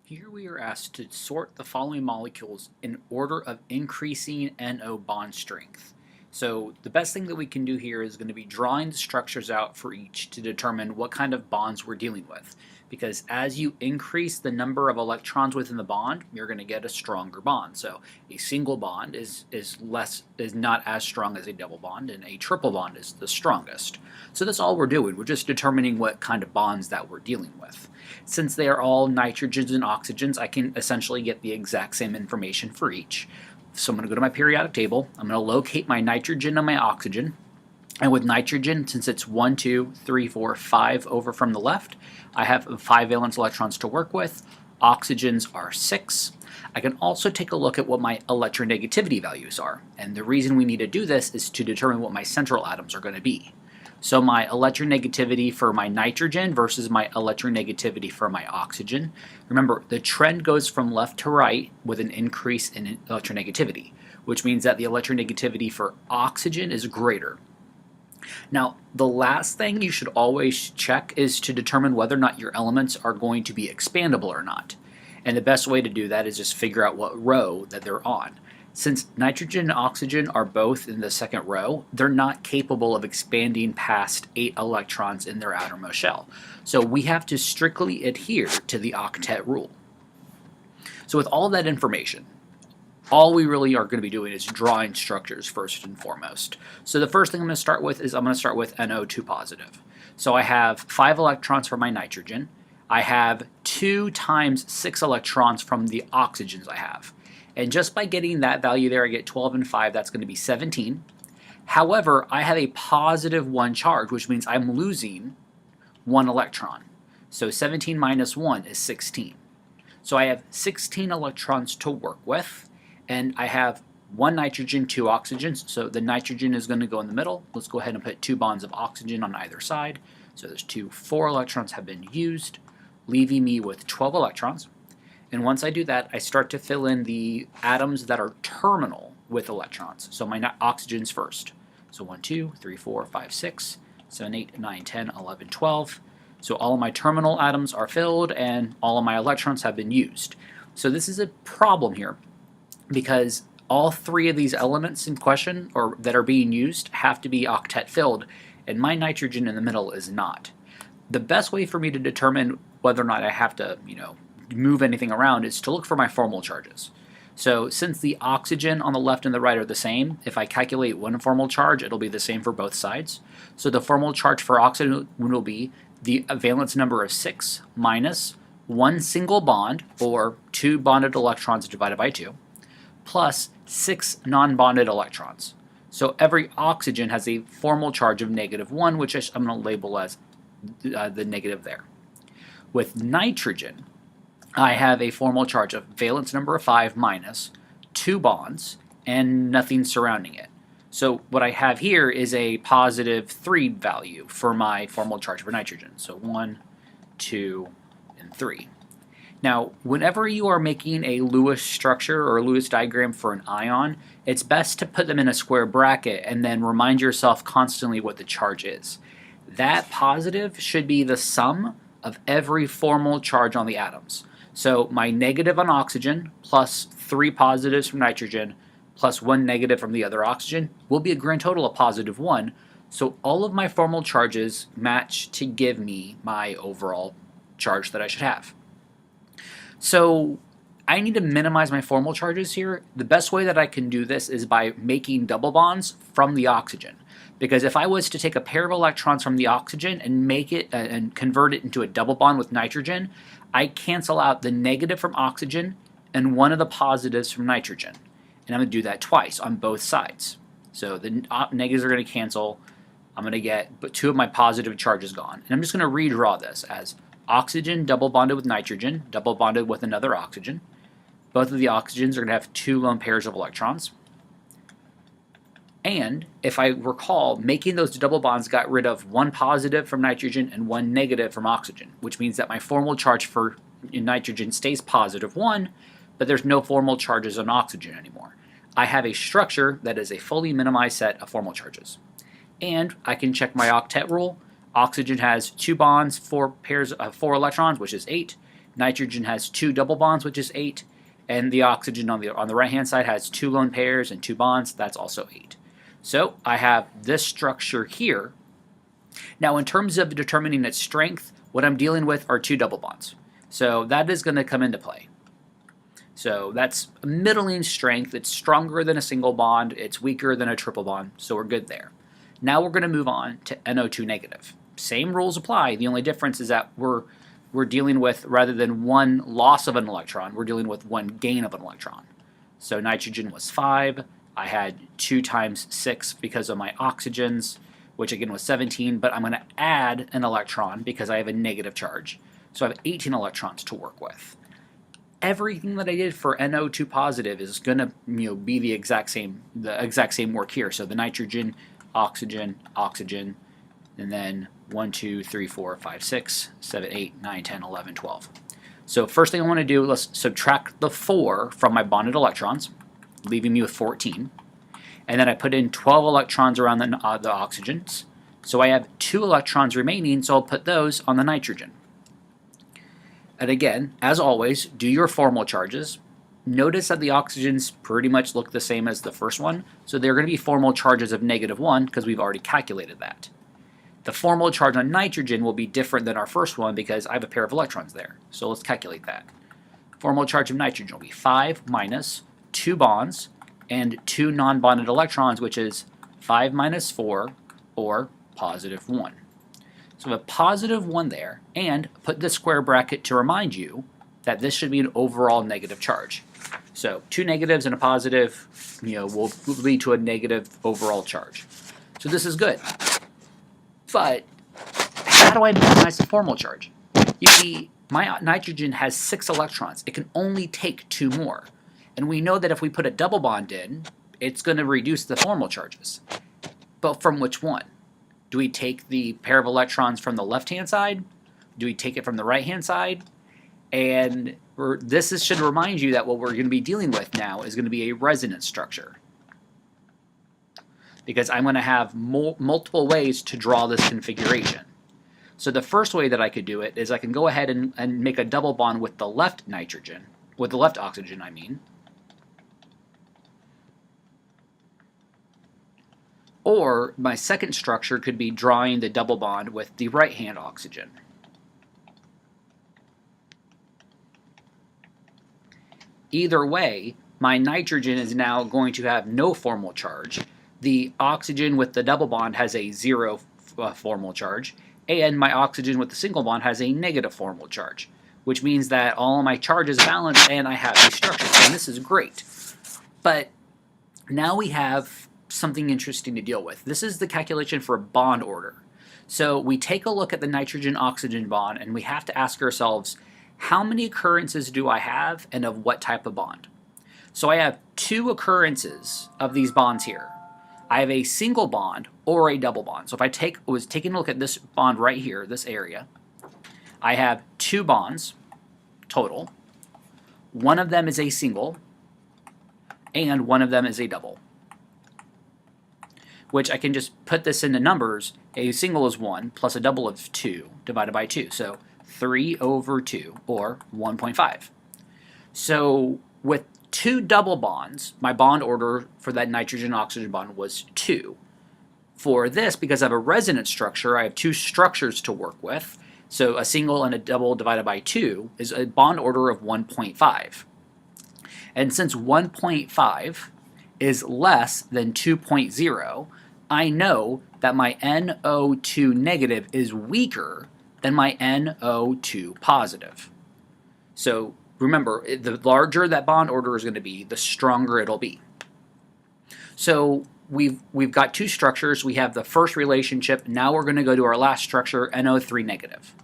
Here we are asked to sort the following molecules in order of increasing NO bond strength. So the best thing that we can do here is going to be drawing the structures out for each to determine what kind of bonds we're dealing with. Because as you increase the number of electrons within the bond, you're going to get a stronger bond. So a single bond is not as strong as a double bond, and a triple bond is the strongest. So that's all we're doing. We're just determining what kind of bonds that we're dealing with. Since they are all nitrogens and oxygens, I can essentially get the exact same information for each. So I'm going to go to my periodic table. I'm going to locate my nitrogen and my oxygen. And with nitrogen, since it's 1, 2, 3, 4, 5 over from the left, I have 5 valence electrons to work with. Oxygens are 6. I can also take a look at what my electronegativity values are. And the reason we need to do this is to determine what my central atoms are going to be. So my electronegativity for my nitrogen versus my electronegativity for my oxygen. Remember, the trend goes from left to right with an increase in electronegativity, which means that the electronegativity for oxygen is greater. Now, the last thing you should always check is to determine whether or not your elements are going to be expandable or not. And the best way to do that is just figure out what row that they're on. Since nitrogen and oxygen are both in the second row, they're not capable of expanding past 8 electrons in their outermost shell. So we have to strictly adhere to the octet rule. So with all that information, all we really are going to be doing is drawing structures first and foremost. So the first thing I'm going to start with is I'm going to start with NO2 positive. So I have 5 electrons for my nitrogen. I have 2 times 6 electrons from the oxygens I have. And just by getting that value there, I get 12 and 5, that's going to be 17. However, I have a positive 1 charge, which means I'm losing 1 electron. So 17 minus 1 is 16. So I have 16 electrons to work with, and I have 1 nitrogen, 2 oxygens, so the nitrogen is going to go in the middle. Let's go ahead and put 2 bonds of oxygen on either side. So there's 4 electrons have been used, leaving me with 12 electrons. And once I do that, I start to fill in the atoms that are terminal with electrons. So my oxygens first. So 1, 2, 3, 4, 5, 6, 7, 8, 9, 10, 11, 12. So all of my terminal atoms are filled and all of my electrons have been used. So this is a problem here because all 3 of these elements in question or that are being used have to be octet filled, and my nitrogen in the middle is not. The best way for me to determine whether or not I have to, move anything around is to look for my formal charges. So since the oxygen on the left and the right are the same, if I calculate one formal charge, it'll be the same for both sides. So the formal charge for oxygen will be the valence number of 6 minus 1 single bond, or 2 bonded electrons divided by 2, plus 6 non-bonded electrons. So every oxygen has a formal charge of -1, which I'm going to label as the negative there. With nitrogen, I have a formal charge of valence number of 5 minus 2 bonds and nothing surrounding it. So what I have here is a positive 3 value for my formal charge for nitrogen. So 1, 2, and 3. Now, whenever you are making a Lewis structure or a Lewis diagram for an ion, it's best to put them in a square bracket and then remind yourself constantly what the charge is. That positive should be the sum of every formal charge on the atoms. So my negative on oxygen plus 3 positives from nitrogen plus 1 negative from the other oxygen will be a grand total of positive 1. So all of my formal charges match to give me my overall charge that I should have. So I need to minimize my formal charges here. The best way that I can do this is by making double bonds from the oxygen. Because if I was to take a pair of electrons from the oxygen and make it and convert it into a double bond with nitrogen, I cancel out the negative from oxygen and one of the positives from nitrogen. And I'm going to do that twice on both sides. So the negatives are going to cancel. I'm going to get 2 of my positive charges gone. And I'm just going to redraw this as oxygen double bonded with nitrogen, double bonded with another oxygen. Both of the oxygens are going to have 2 lone pairs of electrons. And if I recall, making those double bonds got rid of 1 positive from nitrogen and 1 negative from oxygen, which means that my formal charge for nitrogen stays positive 1, but there's no formal charges on oxygen anymore. I have a structure that is a fully minimized set of formal charges. And I can check my octet rule. Oxygen has 2 bonds, 4 pairs of 4 electrons, which is 8. Nitrogen has 2 double bonds, which is 8, and the oxygen on the right-hand side has 2 lone pairs and 2 bonds. That's also 8. So I have this structure here. Now, in terms of determining its strength, what I'm dealing with are 2 double bonds. So that is going to come into play. So that's a middling strength. It's stronger than a single bond. It's weaker than a triple bond. So we're good there. Now we're going to move on to NO2 negative. Same rules apply. The only difference is that we're dealing with, rather than one loss of an electron, we're dealing with one gain of an electron. So nitrogen was 5. I had 2 times 6 because of my oxygens, which again was 17, but I'm going to add an electron because I have a negative charge. So I have 18 electrons to work with. Everything that I did for NO2 positive is going to be the exact same work here. So the nitrogen, oxygen, oxygen, and then 1, 2, 3, 4, 5, 6, 7, 8, 9, 10, 11, 12. So first thing I want to do, let's subtract the 4 from my bonded electrons, leaving me with 14. And then I put in 12 electrons around the oxygens. So I have 2 electrons remaining, so I'll put those on the nitrogen. And again, as always, do your formal charges. Notice that the oxygens pretty much look the same as the first one, so they're going to be formal charges of -1 because we've already calculated that. The formal charge on nitrogen will be different than our first one because I have a pair of electrons there. So let's calculate that. Formal charge of nitrogen will be 5 minus 2 bonds and 2 non-bonded electrons, which is 5 minus 4, or +1. So we have +1 there, and put the square bracket to remind you that this should be an overall negative charge. So 2 negatives and a positive, will lead to a negative overall charge. So this is good. But how do I minimize the formal charge? You see, my nitrogen has 6 electrons. It can only take 2 more. And we know that if we put a double bond in, it's going to reduce the formal charges. But from which one? Do we take the pair of electrons from the left-hand side? Do we take it from the right-hand side? And this should remind you that what we're going to be dealing with now is going to be a resonance structure. Because I'm going to have multiple ways to draw this configuration. So the first way that I could do it is I can go ahead and make a double bond with the left nitrogen, with the left oxygen, I mean. Or my second structure could be drawing the double bond with the right-hand oxygen. Either way, my nitrogen is now going to have no formal charge. The oxygen with the double bond has a 0 formal charge, and my oxygen with the single bond has a negative formal charge, which means that all of my charges balance and I have these structures, and this is great. But now we have something interesting to deal with. This is the calculation for bond order. So we take a look at the nitrogen-oxygen bond, and we have to ask ourselves, how many occurrences do I have, and of what type of bond? So I have 2 occurrences of these bonds here. I have a single bond or a double bond. So if I was taking a look at this bond right here, this area, I have 2 bonds total. One of them is a single, and one of them is a double. Which I can just put this into numbers. A single is 1 plus a double is 2 divided by 2. So 3 over 2, or 1.5. So with 2 double bonds, my bond order for that nitrogen-oxygen bond was 2. For this, because I have a resonance structure, I have 2 structures to work with. So a single and a double divided by 2 is a bond order of 1.5. And since 1.5 is less than 2.0, I know that my NO2 negative is weaker than my NO2 positive. So remember, the larger that bond order is going to be, the stronger it'll be. So we've got 2 structures. We have the first relationship. Now we're going to go to our last structure, NO3 negative.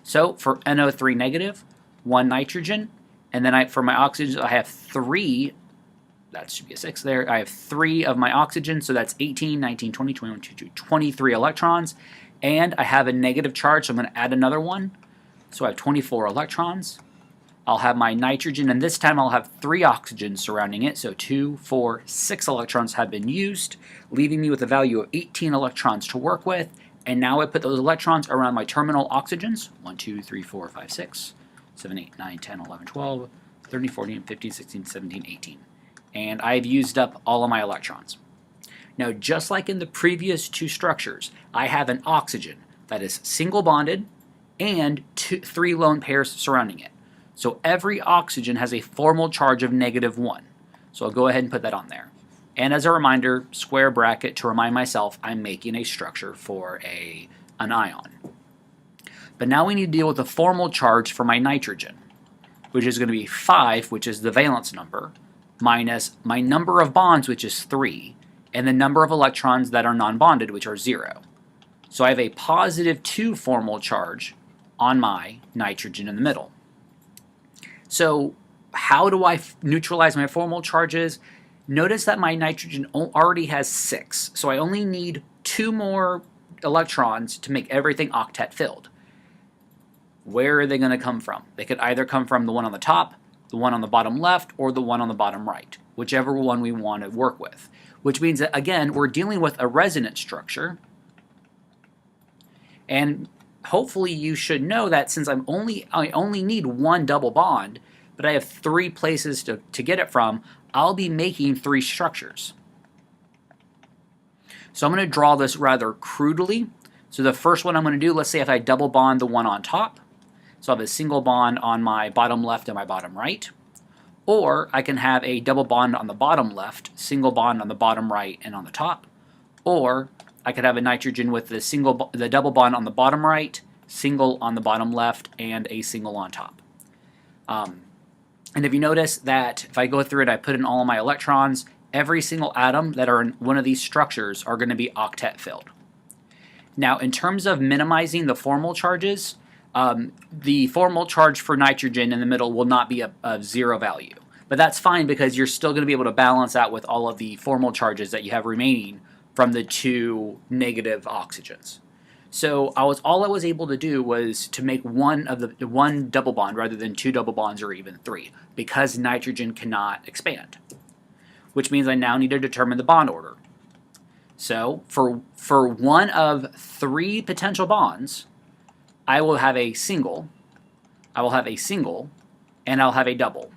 So for NO3 negative, 1 nitrogen, and then for my oxygen, I have 3. That should be a 6 there. I have 3 of my oxygen, so that's 18, 19, 20, 21, 22, 23 electrons. And I have a negative charge, so I'm going to add another one. So I have 24 electrons. I'll have my nitrogen, and this time I'll have 3 oxygens surrounding it. So 2, 4, 6 electrons have been used, leaving me with a value of 18 electrons to work with. And now I put those electrons around my terminal oxygens. 1, 2, 3, 4, 5, 6. 7, 8, 9, 10, 11, 12, 13, 14, 15, 16, 17, 18. And I've used up all of my electrons. Now, just like in the previous two structures, I have an oxygen that is single bonded and 3 lone pairs surrounding it. So every oxygen has a formal charge of -1. So I'll go ahead and put that on there. And as a reminder, square bracket to remind myself I'm making a structure for an ion. But now we need to deal with the formal charge for my nitrogen, which is going to be 5, which is the valence number, minus my number of bonds, which is 3, and the number of electrons that are non-bonded, which are 0. So I have a +2 formal charge on my nitrogen in the middle. So how do I neutralize my formal charges? Notice that my nitrogen already has 6, so I only need 2 more electrons to make everything octet filled. Where are they going to come from? They could either come from the one on the top, the one on the bottom left, or the one on the bottom right, whichever one we want to work with. Which means that, again, we're dealing with a resonance structure. And hopefully you should know that since I only need 1 double bond, but I have 3 places to get it from, I'll be making 3 structures. So I'm going to draw this rather crudely. So the first one I'm going to do, let's say if I double bond the one on top, so I have a single bond on my bottom left and my bottom right. Or I can have a double bond on the bottom left, single bond on the bottom right and on the top. Or I could have a nitrogen with the double bond on the bottom right, single on the bottom left, and a single on top. And if you notice that if I go through it, I put in all of my electrons, every single atom that are in one of these structures are going to be octet filled. Now, in terms of minimizing the formal charges, the formal charge for nitrogen in the middle will not be a 0 value. But that's fine because you're still going to be able to balance out with all of the formal charges that you have remaining from the 2 negative oxygens. So all I was able to do was to make one double bond rather than 2 double bonds or even 3, because nitrogen cannot expand. Which means I now need to determine the bond order. So for one of 3 potential bonds, I will have a single, and I'll have a double.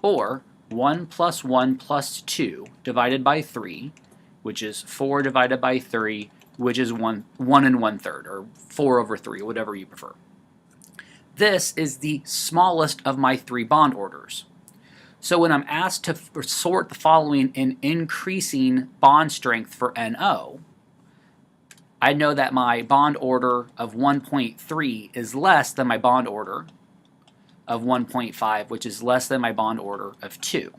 Or 1 + 1 + 2 divided by 3, which is 4 divided by 3, which is 1 1/3, or 4/3, whatever you prefer. This is the smallest of my 3 bond orders. So when I'm asked to sort the following in increasing bond strength for NO, I know that my bond order of 1.3 is less than my bond order of 1.5, which is less than my bond order of 2.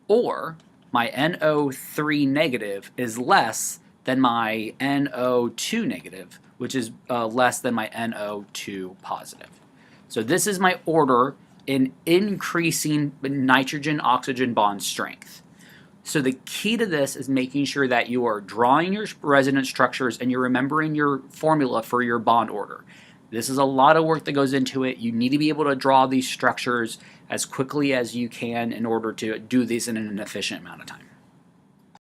Or my NO3 negative is less than my NO2 negative, which is less than my NO2 positive. So this is my order in increasing nitrogen-oxygen bond strength. So the key to this is making sure that you are drawing your resonance structures and you're remembering your formula for your bond order. This is a lot of work that goes into it. You need to be able to draw these structures as quickly as you can in order to do these in an efficient amount of time.